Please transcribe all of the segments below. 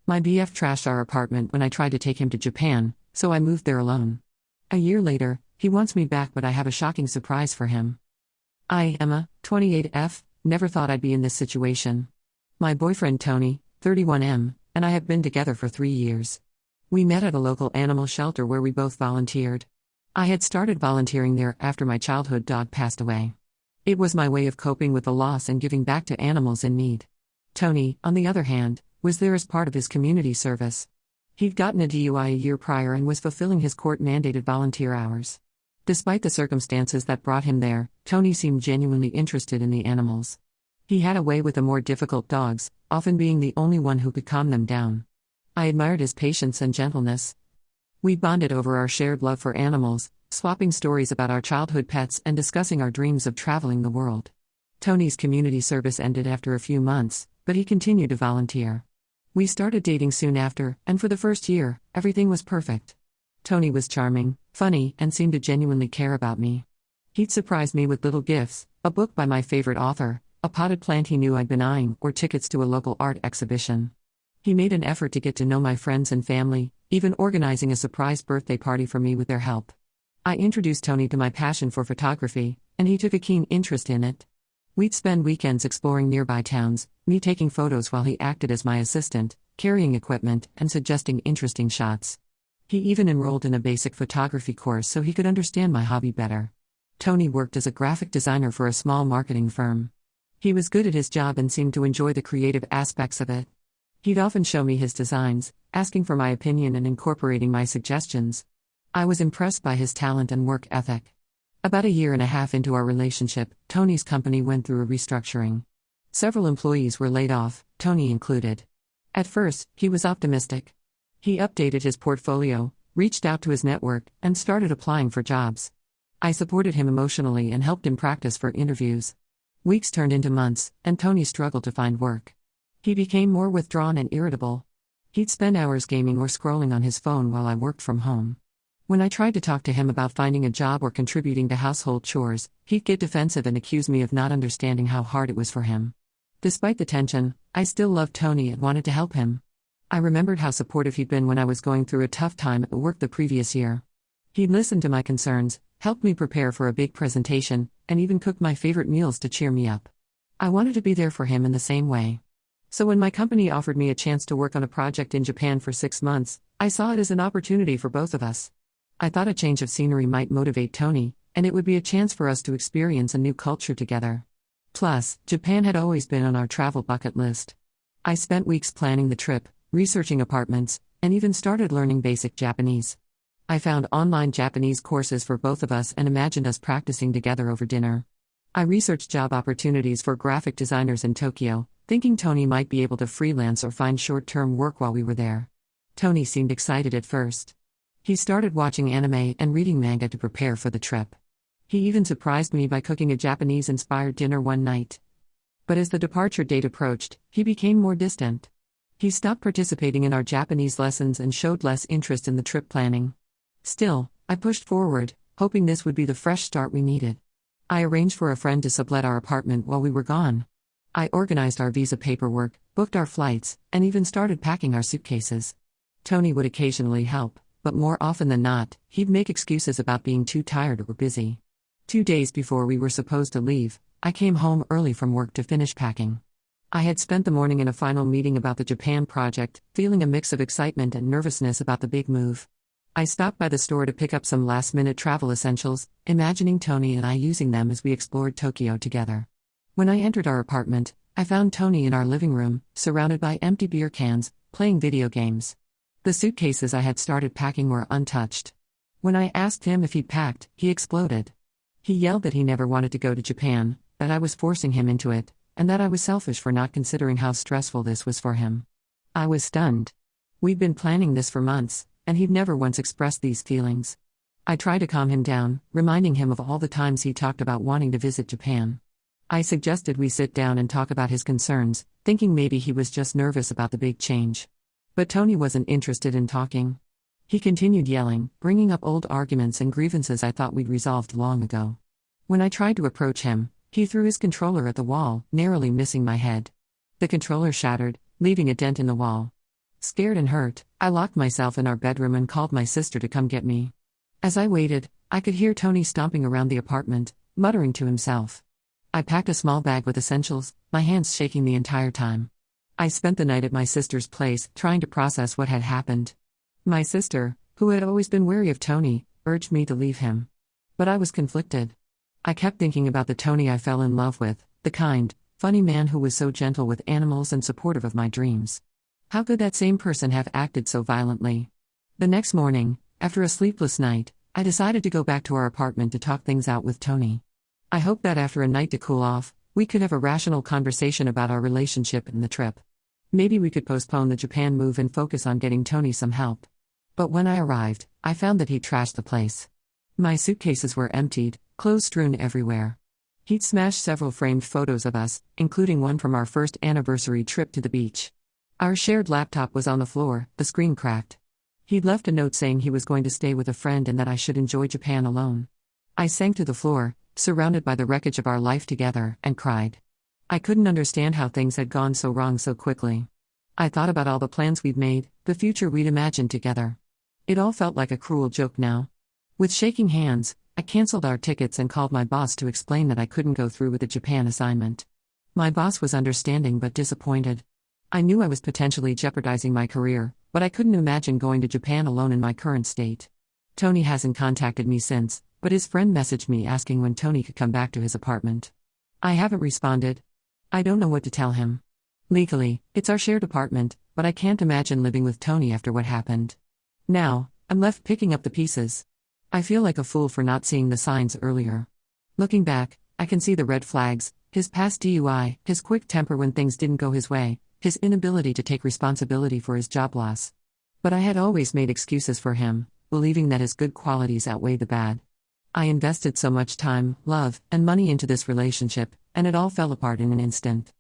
My BF trashed our apartment when I tried to take him to Japan, so I moved there alone. A year later, he wants me back, but I have a shocking surprise for him. I, Emma, 28F, never thought I'd be in this situation. My boyfriend Tony, 31M, and I have been together for 3 years. We met at a local animal shelter where we both volunteered. I had started volunteering there after my childhood dog passed away. It was my way of coping with the loss and giving back to animals in need. Tony, on the other hand, was there as part of his community service. He'd gotten a DUI a year prior and was fulfilling his court-mandated volunteer hours. Despite the circumstances that brought him there, Tony seemed genuinely interested in the animals. He had a way with the more difficult dogs, often being the only one who could calm them down. I admired his patience and gentleness. We bonded over our shared love for animals, swapping stories about our childhood pets and discussing our dreams of traveling the world. Tony's community service ended after a few months, but he continued to volunteer. We started dating soon after, and for the first year, everything was perfect. Tony was charming, funny, and seemed to genuinely care about me. He'd surprise me with little gifts, a book by my favorite author, a potted plant he knew I'd been eyeing, or tickets to a local art exhibition. He made an effort to get to know my friends and family, even organizing a surprise birthday party for me with their help. I introduced Tony to my passion for photography, and he took a keen interest in it. We'd spend weekends exploring nearby towns, me taking photos while he acted as my assistant, carrying equipment, and suggesting interesting shots. He even enrolled in a basic photography course so he could understand my hobby better. Tony worked as a graphic designer for a small marketing firm. He was good at his job and seemed to enjoy the creative aspects of it. He'd often show me his designs, asking for my opinion and incorporating my suggestions. I was impressed by his talent and work ethic. About a year and a half into our relationship, Tony's company went through a restructuring. Several employees were laid off, Tony included. At first, he was optimistic. He updated his portfolio, reached out to his network, and started applying for jobs. I supported him emotionally and helped him practice for interviews. Weeks turned into months, and Tony struggled to find work. He became more withdrawn and irritable. He'd spend hours gaming or scrolling on his phone while I worked from home. When I tried to talk to him about finding a job or contributing to household chores, he'd get defensive and accuse me of not understanding how hard it was for him. Despite the tension, I still loved Tony and wanted to help him. I remembered how supportive he'd been when I was going through a tough time at work the previous year. He'd listened to my concerns, helped me prepare for a big presentation, and even cooked my favorite meals to cheer me up. I wanted to be there for him in the same way. So when my company offered me a chance to work on a project in Japan for 6 months, I saw it as an opportunity for both of us. I thought a change of scenery might motivate Tony, and it would be a chance for us to experience a new culture together. Plus, Japan had always been on our travel bucket list. I spent weeks planning the trip, researching apartments, and even started learning basic Japanese. I found online Japanese courses for both of us and imagined us practicing together over dinner. I researched job opportunities for graphic designers in Tokyo, thinking Tony might be able to freelance or find short-term work while we were there. Tony seemed excited at first. He started watching anime and reading manga to prepare for the trip. He even surprised me by cooking a Japanese-inspired dinner one night. But as the departure date approached, he became more distant. He stopped participating in our Japanese lessons and showed less interest in the trip planning. Still, I pushed forward, hoping this would be the fresh start we needed. I arranged for a friend to sublet our apartment while we were gone. I organized our visa paperwork, booked our flights, and even started packing our suitcases. Tony would occasionally help, but more often than not, he'd make excuses about being too tired or busy. 2 days before we were supposed to leave, I came home early from work to finish packing. I had spent the morning in a final meeting about the Japan project, feeling a mix of excitement and nervousness about the big move. I stopped by the store to pick up some last-minute travel essentials, imagining Tony and I using them as we explored Tokyo together. When I entered our apartment, I found Tony in our living room, surrounded by empty beer cans, playing video games. The suitcases I had started packing were untouched. When I asked him if he'd packed, he exploded. He yelled that he never wanted to go to Japan, that I was forcing him into it, and that I was selfish for not considering how stressful this was for him. I was stunned. We'd been planning this for months, and he'd never once expressed these feelings. I tried to calm him down, reminding him of all the times he talked about wanting to visit Japan. I suggested we sit down and talk about his concerns, thinking maybe he was just nervous about the big change. But Tony wasn't interested in talking. He continued yelling, bringing up old arguments and grievances I thought we'd resolved long ago. When I tried to approach him, he threw his controller at the wall, narrowly missing my head. The controller shattered, leaving a dent in the wall. Scared and hurt, I locked myself in our bedroom and called my sister to come get me. As I waited, I could hear Tony stomping around the apartment, muttering to himself. I packed a small bag with essentials, my hands shaking the entire time. I spent the night at my sister's place, trying to process what had happened. My sister, who had always been wary of Tony, urged me to leave him. But I was conflicted. I kept thinking about the Tony I fell in love with, the kind, funny man who was so gentle with animals and supportive of my dreams. How could that same person have acted so violently? The next morning, after a sleepless night, I decided to go back to our apartment to talk things out with Tony. I hoped that after a night to cool off, we could have a rational conversation about our relationship and the trip. Maybe we could postpone the Japan move and focus on getting Tony some help. But when I arrived, I found that he'd trashed the place. My suitcases were emptied, clothes strewn everywhere. He'd smashed several framed photos of us, including one from our first anniversary trip to the beach. Our shared laptop was on the floor, the screen cracked. He'd left a note saying he was going to stay with a friend and that I should enjoy Japan alone. I sank to the floor, surrounded by the wreckage of our life together, and cried. I couldn't understand how things had gone so wrong so quickly. I thought about all the plans we'd made, the future we'd imagined together. It all felt like a cruel joke now. With shaking hands, I canceled our tickets and called my boss to explain that I couldn't go through with the Japan assignment. My boss was understanding but disappointed. I knew I was potentially jeopardizing my career, but I couldn't imagine going to Japan alone in my current state. Tony hasn't contacted me since, but his friend messaged me asking when Tony could come back to his apartment. I haven't responded. I don't know what to tell him. Legally, it's our shared apartment, but I can't imagine living with Tony after what happened. Now, I'm left picking up the pieces. I feel like a fool for not seeing the signs earlier. Looking back, I can see the red flags, his past DUI, his quick temper when things didn't go his way, his inability to take responsibility for his job loss. But I had always made excuses for him, believing that his good qualities outweighed the bad. I invested so much time, love, and money into this relationship, and it all fell apart in an instant.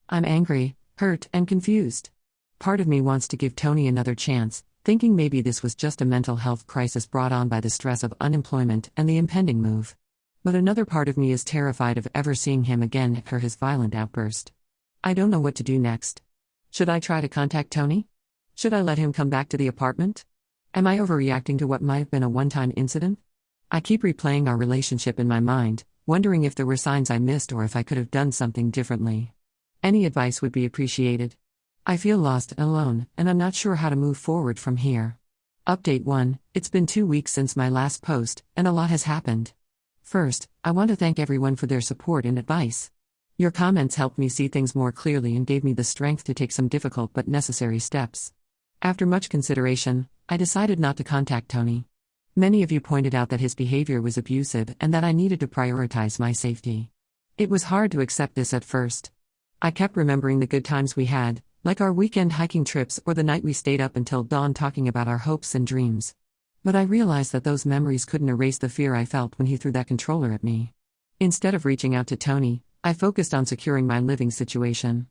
I'm angry, hurt, and confused. Part of me wants to give Tony another chance, thinking maybe this was just a mental health crisis brought on by the stress of unemployment and the impending move. But another part of me is terrified of ever seeing him again after his violent outburst. I don't know what to do next. Should I try to contact Tony? Should I let him come back to the apartment? Am I overreacting to what might have been a one-time incident? I keep replaying our relationship in my mind, wondering if there were signs I missed or if I could have done something differently. Any advice would be appreciated. I feel lost and alone, and I'm not sure how to move forward from here. Update 1: It's been 2 weeks since my last post, and a lot has happened. First, I want to thank everyone for their support and advice. Your comments helped me see things more clearly and gave me the strength to take some difficult but necessary steps. After much consideration, I decided not to contact Tony. Many of you pointed out that his behavior was abusive and that I needed to prioritize my safety. It was hard to accept this at first. I kept remembering the good times we had, like our weekend hiking trips or the night we stayed up until dawn talking about our hopes and dreams. But I realized that those memories couldn't erase the fear I felt when he threw that controller at me. Instead of reaching out to Tony, I focused on securing my living situation.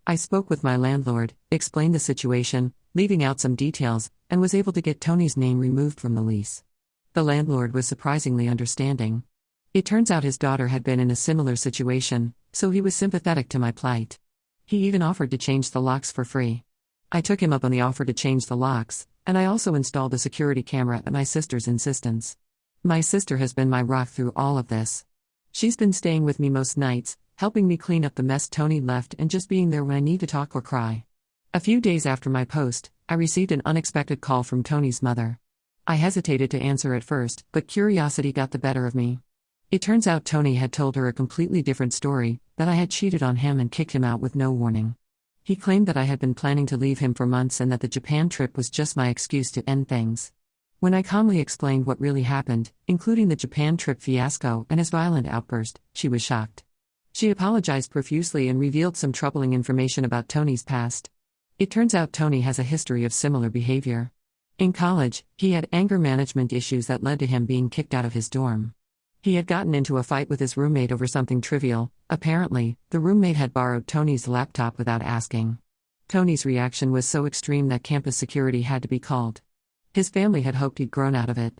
I spoke with my landlord, explained the situation, leaving out some details, and was able to get Tony's name removed from the lease. The landlord was surprisingly understanding. It turns out his daughter had been in a similar situation, so he was sympathetic to my plight. He even offered to change the locks for free. I took him up on the offer to change the locks, and I also installed a security camera at my sister's insistence. My sister has been my rock through all of this. She's been staying with me most nights, helping me clean up the mess Tony left and just being there when I need to talk or cry. A few days after my post, I received an unexpected call from Tony's mother. I hesitated to answer at first, but curiosity got the better of me. It turns out Tony had told her a completely different story, that I had cheated on him and kicked him out with no warning. He claimed that I had been planning to leave him for months and that the Japan trip was just my excuse to end things. When I calmly explained what really happened, including the Japan trip fiasco and his violent outburst, she was shocked. She apologized profusely and revealed some troubling information about Tony's past. It turns out Tony has a history of similar behavior. In college, he had anger management issues that led to him being kicked out of his dorm. He had gotten into a fight with his roommate over something trivial. Apparently, the roommate had borrowed Tony's laptop without asking. Tony's reaction was so extreme that campus security had to be called. His family had hoped he'd grown out of it.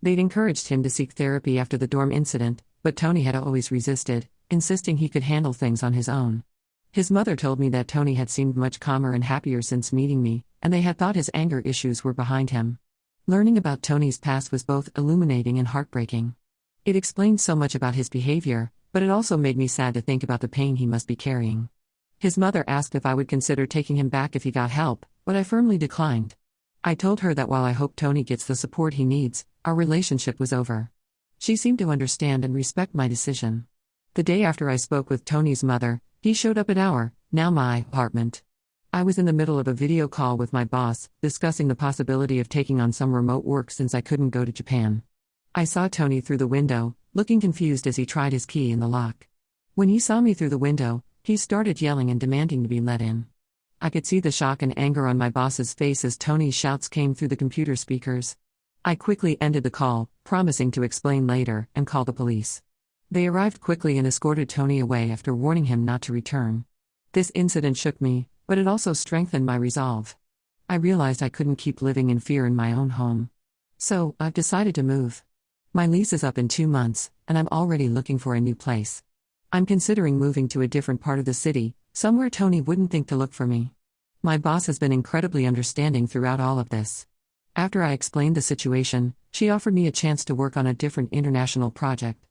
They'd encouraged him to seek therapy after the dorm incident, but Tony had always resisted, insisting he could handle things on his own. His mother told me that Tony had seemed much calmer and happier since meeting me, and they had thought his anger issues were behind him. Learning about Tony's past was both illuminating and heartbreaking. It explained so much about his behavior, but it also made me sad to think about the pain he must be carrying. His mother asked if I would consider taking him back if he got help, but I firmly declined. I told her that while I hope Tony gets the support he needs, our relationship was over. She seemed to understand and respect my decision. The day after I spoke with Tony's mother, he showed up at our, now my, apartment. I was in the middle of a video call with my boss, discussing the possibility of taking on some remote work since I couldn't go to Japan. I saw Tony through the window, looking confused as he tried his key in the lock. When he saw me through the window, he started yelling and demanding to be let in. I could see the shock and anger on my boss's face as Tony's shouts came through the computer speakers. I quickly ended the call, promising to explain later, and call the police. They arrived quickly and escorted Tony away after warning him not to return. This incident shook me, but it also strengthened my resolve. I realized I couldn't keep living in fear in my own home. So, I've decided to move. My lease is up in 2 months, and I'm already looking for a new place. I'm considering moving to a different part of the city, somewhere Tony wouldn't think to look for me. My boss has been incredibly understanding throughout all of this. After I explained the situation, she offered me a chance to work on a different international project.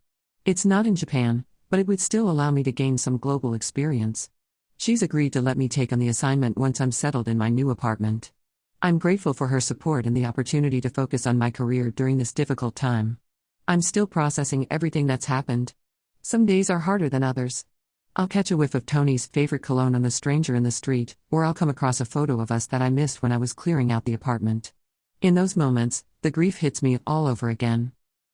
It's not in Japan, but it would still allow me to gain some global experience. She's agreed to let me take on the assignment once I'm settled in my new apartment. I'm grateful for her support and the opportunity to focus on my career during this difficult time. I'm still processing everything that's happened. Some days are harder than others. I'll catch a whiff of Tony's favorite cologne on the stranger in the street, or I'll come across a photo of us that I missed when I was clearing out the apartment. In those moments, the grief hits me all over again.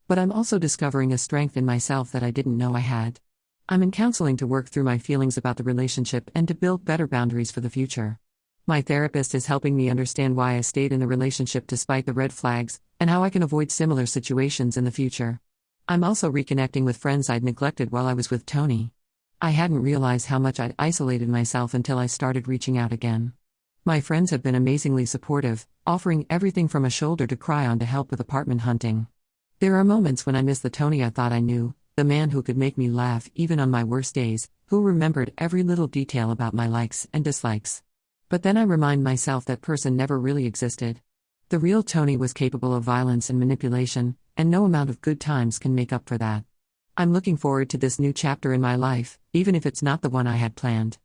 But I'm also discovering a strength in myself that I didn't know I had. I'm in counseling to work through my feelings about the relationship and to build better boundaries for the future. My therapist is helping me understand why I stayed in the relationship despite the red flags, and how I can avoid similar situations in the future. I'm also reconnecting with friends I'd neglected while I was with Tony. I hadn't realized how much I'd isolated myself until I started reaching out again. My friends have been amazingly supportive, offering everything from a shoulder to cry on to help with apartment hunting. There are moments when I miss the Tony I thought I knew, the man who could make me laugh even on my worst days, who remembered every little detail about my likes and dislikes. But then I remind myself that person never really existed. The real Tony was capable of violence and manipulation, and no amount of good times can make up for that. I'm looking forward to this new chapter in my life, even if it's not the one I had planned.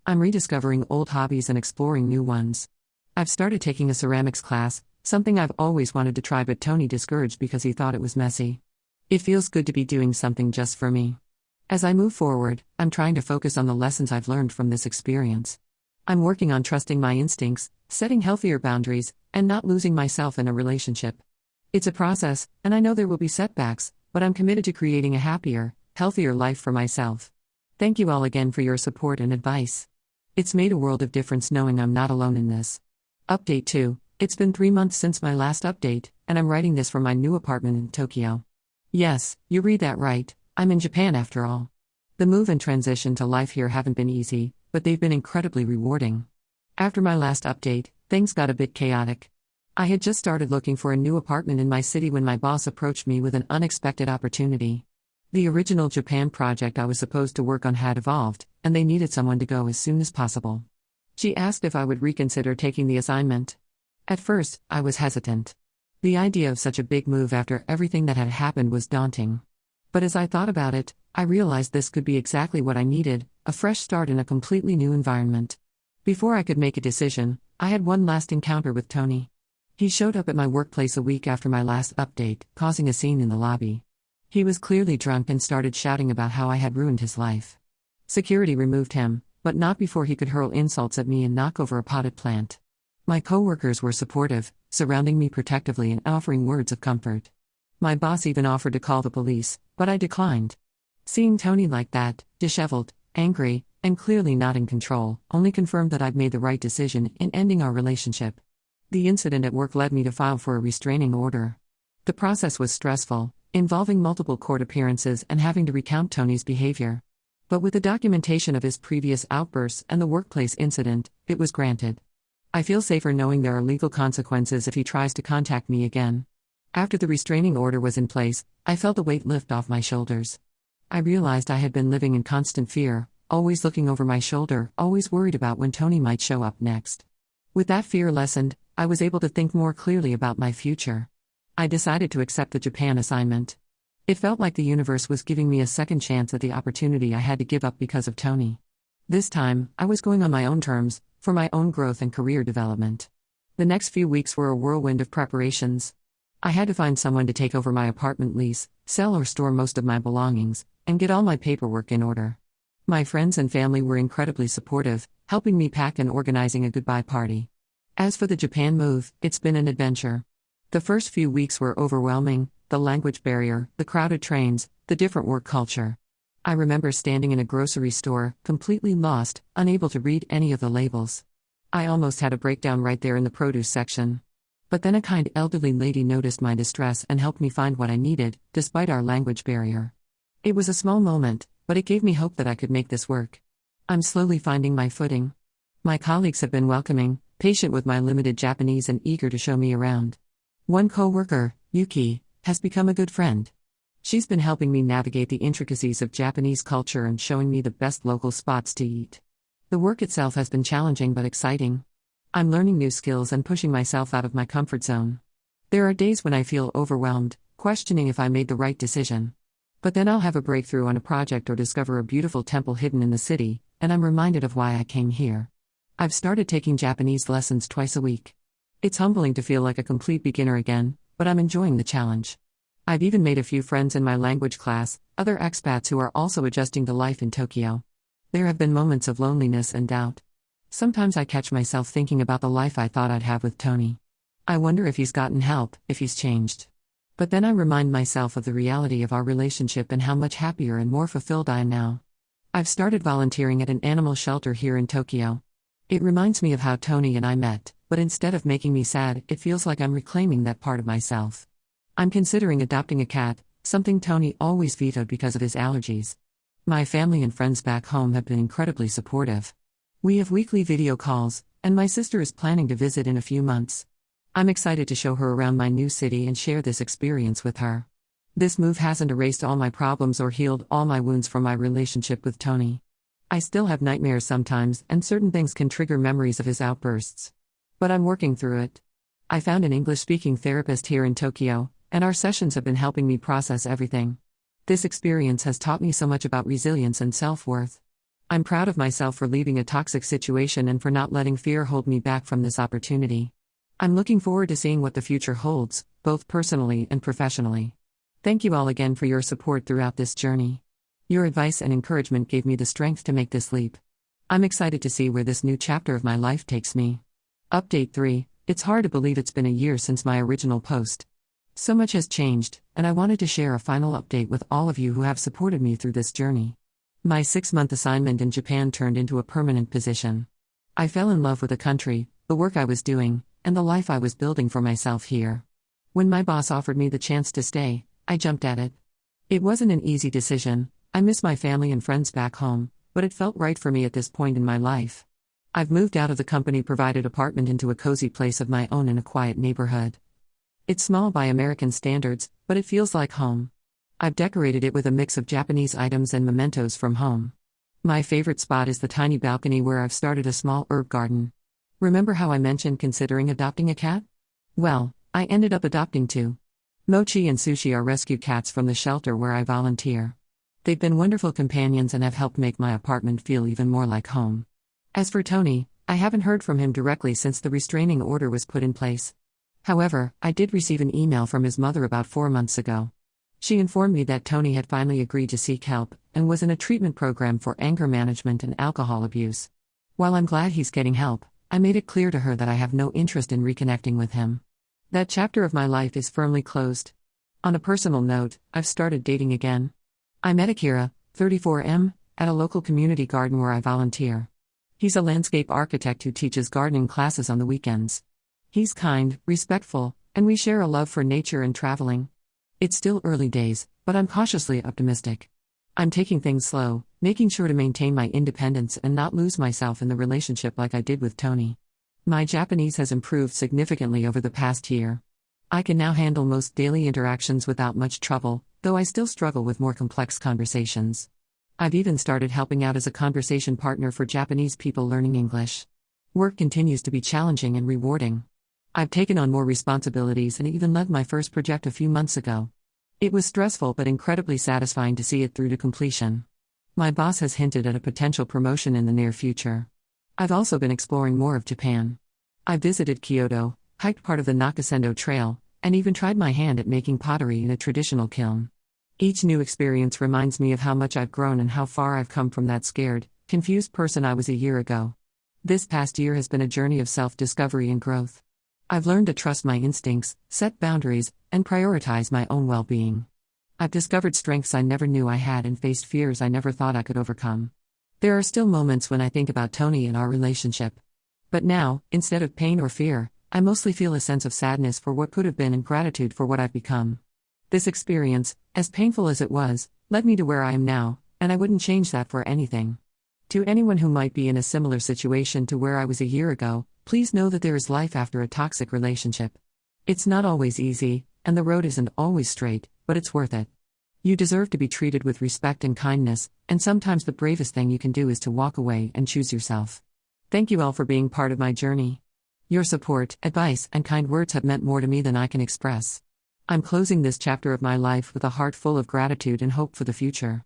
I'm rediscovering old hobbies and exploring new ones. I've started taking a ceramics class, something I've always wanted to try but Tony discouraged because he thought it was messy. It feels good to be doing something just for me. As I move forward, I'm trying to focus on the lessons I've learned from this experience. I'm working on trusting my instincts, setting healthier boundaries, and not losing myself in a relationship. It's a process, and I know there will be setbacks, but I'm committed to creating a happier, healthier life for myself. Thank you all again for your support and advice. It's made a world of difference knowing I'm not alone in this. Update 2. It's been 3 months since my last update, and I'm writing this from my new apartment in Tokyo. Yes, you read that right, I'm in Japan after all. The move and transition to life here haven't been easy, but they've been incredibly rewarding. After my last update, things got a bit chaotic. I had just started looking for a new apartment in my city when my boss approached me with an unexpected opportunity. The original Japan project I was supposed to work on had evolved, and they needed someone to go as soon as possible. She asked if I would reconsider taking the assignment. At first, I was hesitant. The idea of such a big move after everything that had happened was daunting. But as I thought about it, I realized this could be exactly what I needed, a fresh start in a completely new environment. Before I could make a decision, I had one last encounter with Tony. He showed up at my workplace a week after my last update, causing a scene in the lobby. He was clearly drunk and started shouting about how I had ruined his life. Security removed him, but not before he could hurl insults at me and knock over a potted plant. My coworkers were supportive, surrounding me protectively and offering words of comfort. My boss even offered to call the police, but I declined. Seeing Tony like that, disheveled, angry, and clearly not in control, only confirmed that I'd made the right decision in ending our relationship. The incident at work led me to file for a restraining order. The process was stressful, involving multiple court appearances and having to recount Tony's behavior. But with the documentation of his previous outbursts and the workplace incident, it was granted. I feel safer knowing there are legal consequences if he tries to contact me again. After the restraining order was in place, I felt a weight lift off my shoulders. I realized I had been living in constant fear, always looking over my shoulder, always worried about when Tony might show up next. With that fear lessened, I was able to think more clearly about my future. I decided to accept the Japan assignment. It felt like the universe was giving me a second chance at the opportunity I had to give up because of Tony. This time, I was going on my own terms, for my own growth and career development. The next few weeks were a whirlwind of preparations. I had to find someone to take over my apartment lease, sell or store most of my belongings, and get all my paperwork in order. My friends and family were incredibly supportive, helping me pack and organizing a goodbye party. As for the Japan move, it's been an adventure. The first few weeks were overwhelming: the language barrier, the crowded trains, the different work culture. I remember standing in a grocery store, completely lost, unable to read any of the labels. I almost had a breakdown right there in the produce section. But then a kind elderly lady noticed my distress and helped me find what I needed, despite our language barrier. It was a small moment, but it gave me hope that I could make this work. I'm slowly finding my footing. My colleagues have been welcoming, patient with my limited Japanese and eager to show me around. One coworker, Yuki, has become a good friend. She's been helping me navigate the intricacies of Japanese culture and showing me the best local spots to eat. The work itself has been challenging but exciting. I'm learning new skills and pushing myself out of my comfort zone. There are days when I feel overwhelmed, questioning if I made the right decision. But then I'll have a breakthrough on a project or discover a beautiful temple hidden in the city, and I'm reminded of why I came here. I've started taking Japanese lessons twice a week. It's humbling to feel like a complete beginner again, but I'm enjoying the challenge. I've even made a few friends in my language class, other expats who are also adjusting to life in Tokyo. There have been moments of loneliness and doubt. Sometimes I catch myself thinking about the life I thought I'd have with Tony. I wonder if he's gotten help, if he's changed. But then I remind myself of the reality of our relationship and how much happier and more fulfilled I am now. I've started volunteering at an animal shelter here in Tokyo. It reminds me of how Tony and I met, but instead of making me sad, it feels like I'm reclaiming that part of myself. I'm considering adopting a cat, something Tony always vetoed because of his allergies. My family and friends back home have been incredibly supportive. We have weekly video calls, and my sister is planning to visit in a few months. I'm excited to show her around my new city and share this experience with her. This move hasn't erased all my problems or healed all my wounds from my relationship with Tony. I still have nightmares sometimes, and certain things can trigger memories of his outbursts. But I'm working through it. I found an English-speaking therapist here in Tokyo, and our sessions have been helping me process everything. This experience has taught me so much about resilience and self-worth. I'm proud of myself for leaving a toxic situation and for not letting fear hold me back from this opportunity. I'm looking forward to seeing what the future holds, both personally and professionally. Thank you all again for your support throughout this journey. Your advice and encouragement gave me the strength to make this leap. I'm excited to see where this new chapter of my life takes me. Update 3. It's hard to believe it's been a year since my original post. So much has changed, and I wanted to share a final update with all of you who have supported me through this journey. My 6-month assignment in Japan turned into a permanent position. I fell in love with the country, the work I was doing, and the life I was building for myself here. When my boss offered me the chance to stay, I jumped at it. It wasn't an easy decision. I miss my family and friends back home, but it felt right for me at this point in my life. I've moved out of the company-provided apartment into a cozy place of my own in a quiet neighborhood. It's small by American standards, but it feels like home. I've decorated it with a mix of Japanese items and mementos from home. My favorite spot is the tiny balcony where I've started a small herb garden. Remember how I mentioned considering adopting a cat? Well, I ended up adopting 2. Mochi and Sushi are rescue cats from the shelter where I volunteer. They've been wonderful companions and have helped make my apartment feel even more like home. As for Tony, I haven't heard from him directly since the restraining order was put in place. However, I did receive an email from his mother about 4 months ago. She informed me that Tony had finally agreed to seek help and was in a treatment program for anger management and alcohol abuse. While I'm glad he's getting help, I made it clear to her that I have no interest in reconnecting with him. That chapter of my life is firmly closed. On a personal note, I've started dating again. I met Akira, 34M, at a local community garden where I volunteer. He's a landscape architect who teaches gardening classes on the weekends. He's kind, respectful, and we share a love for nature and traveling. It's still early days, but I'm cautiously optimistic. I'm taking things slow, making sure to maintain my independence and not lose myself in the relationship like I did with Tony. My Japanese has improved significantly over the past year. I can now handle most daily interactions without much trouble, though I still struggle with more complex conversations. I've even started helping out as a conversation partner for Japanese people learning English. Work continues to be challenging and rewarding. I've taken on more responsibilities and even led my first project a few months ago. It was stressful but incredibly satisfying to see it through to completion. My boss has hinted at a potential promotion in the near future. I've also been exploring more of Japan. I visited Kyoto, hiked part of the Nakasendo Trail, and even tried my hand at making pottery in a traditional kiln. Each new experience reminds me of how much I've grown and how far I've come from that scared, confused person I was a year ago. This past year has been a journey of self-discovery and growth. I've learned to trust my instincts, set boundaries, and prioritize my own well-being. I've discovered strengths I never knew I had and faced fears I never thought I could overcome. There are still moments when I think about Tony and our relationship. But now, instead of pain or fear, I mostly feel a sense of sadness for what could have been and gratitude for what I've become. This experience, as painful as it was, led me to where I am now, and I wouldn't change that for anything. To anyone who might be in a similar situation to where I was a year ago, please know that there is life after a toxic relationship. It's not always easy, and the road isn't always straight, but it's worth it. You deserve to be treated with respect and kindness, and sometimes the bravest thing you can do is to walk away and choose yourself. Thank you all for being part of my journey. Your support, advice, and kind words have meant more to me than I can express. I'm closing this chapter of my life with a heart full of gratitude and hope for the future.